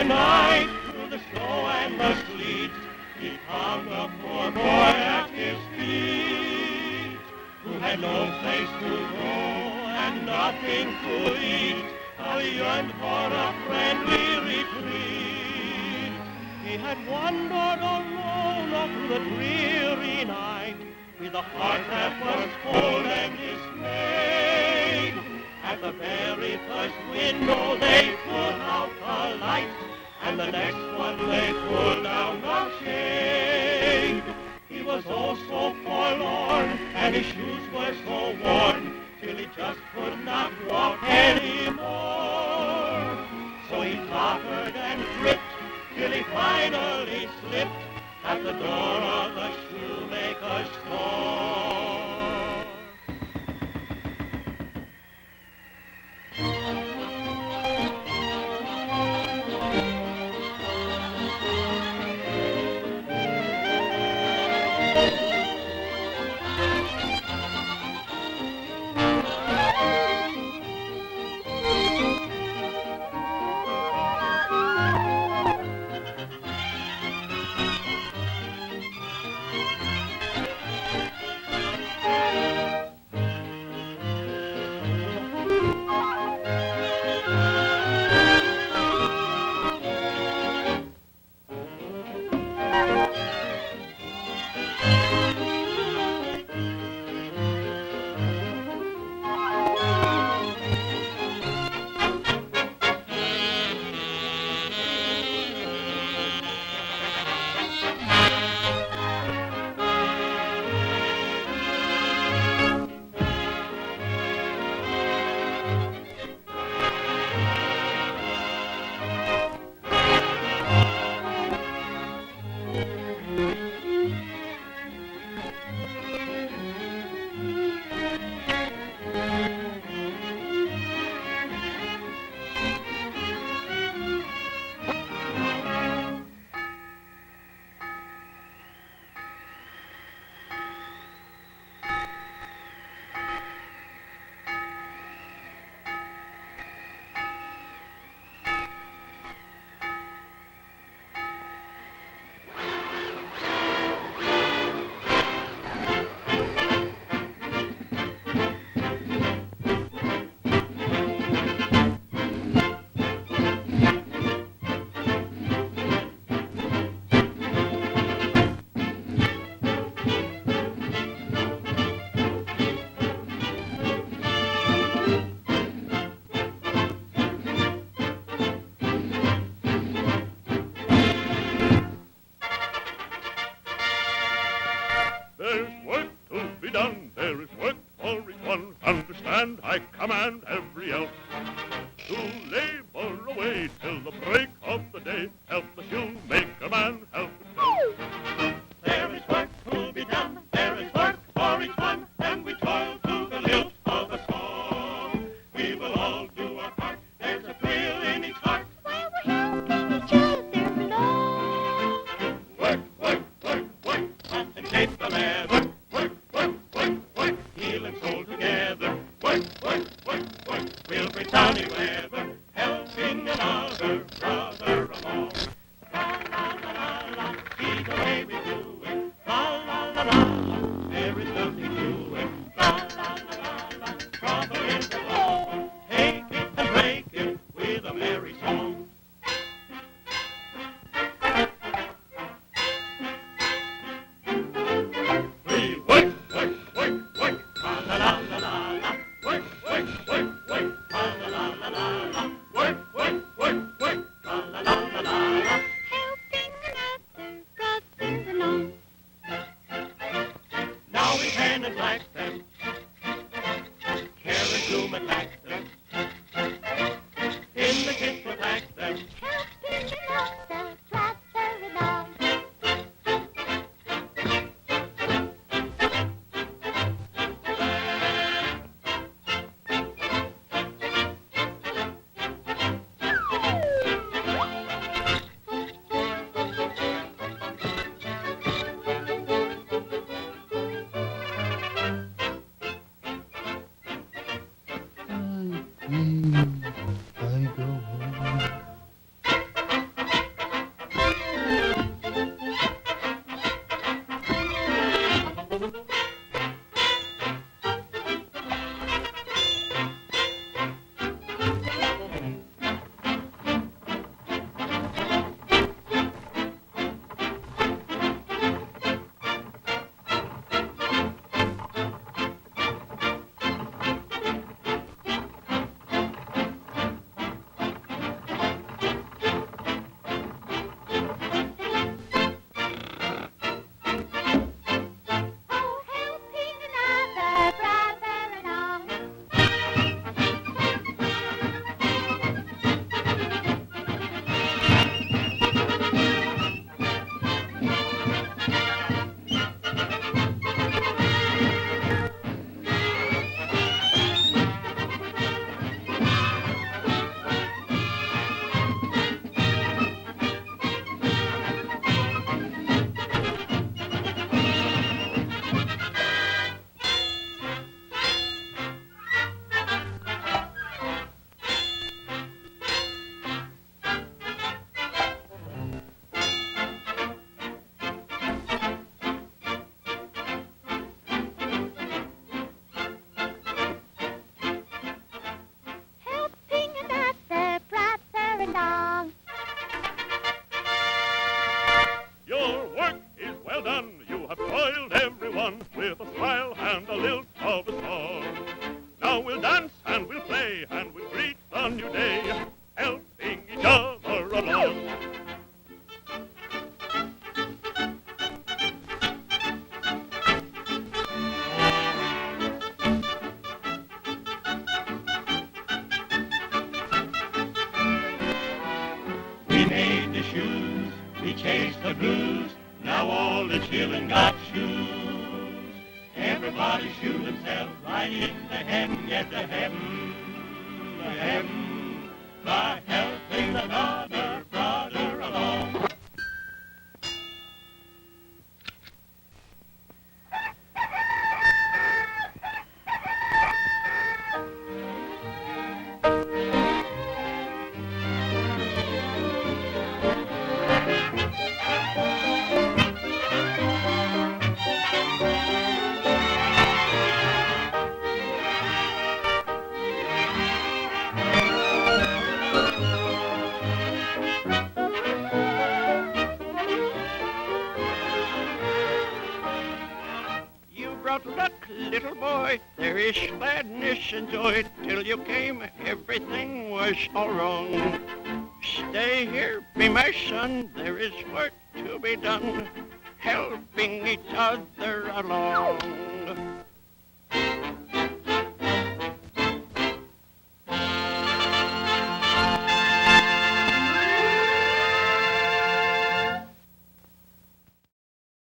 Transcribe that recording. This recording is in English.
night, through the snow and the sleet, he found the poor boy at his feet, who had no place to go and nothing to eat. How he yearned for a friendly retreat. He had wandered alone all through the dreary night, with a heart that was cold and dismayed. At the very first window they put out the light, and the next one they pulled down the shade. He was oh so forlorn, and his shoes were so worn, till he just could not walk anymore. So he tottered and tripped, till he finally slipped at the door of the shoemaker's store. Understand, I command every elf to labor away till the break of the day. Help the shoemaker man, help himself. There is work to be done, there is work for each one, and we toil to the lilt of a song. We will all do our part, there's a thrill in each heart, while we're helping each other along. Work, work, work, work, concentrate the leather. Work, work, work, work, heel and sole together. Work, work, work, work, we'll bring sunny weather, helping another brother along. La la la la la, see the way we do it. La la la la la, there is nothing to it. La la la la la, trouble is the law. Take it and break it with a merry song. We work, work, work, work. La la la la la la. Work, work, work, work. La la la la la la. Work, work, work, work. La la la la la. shoes. We chased the blues. Now all the children got shoes. Everybody shoe themselves right into heaven. Yes, to heaven, to heaven. By helping another brother along. Luck, little boy, there is gladness and joy. Till you came, everything was all wrong. Stay here, be my son, there is work to be done, helping each other along.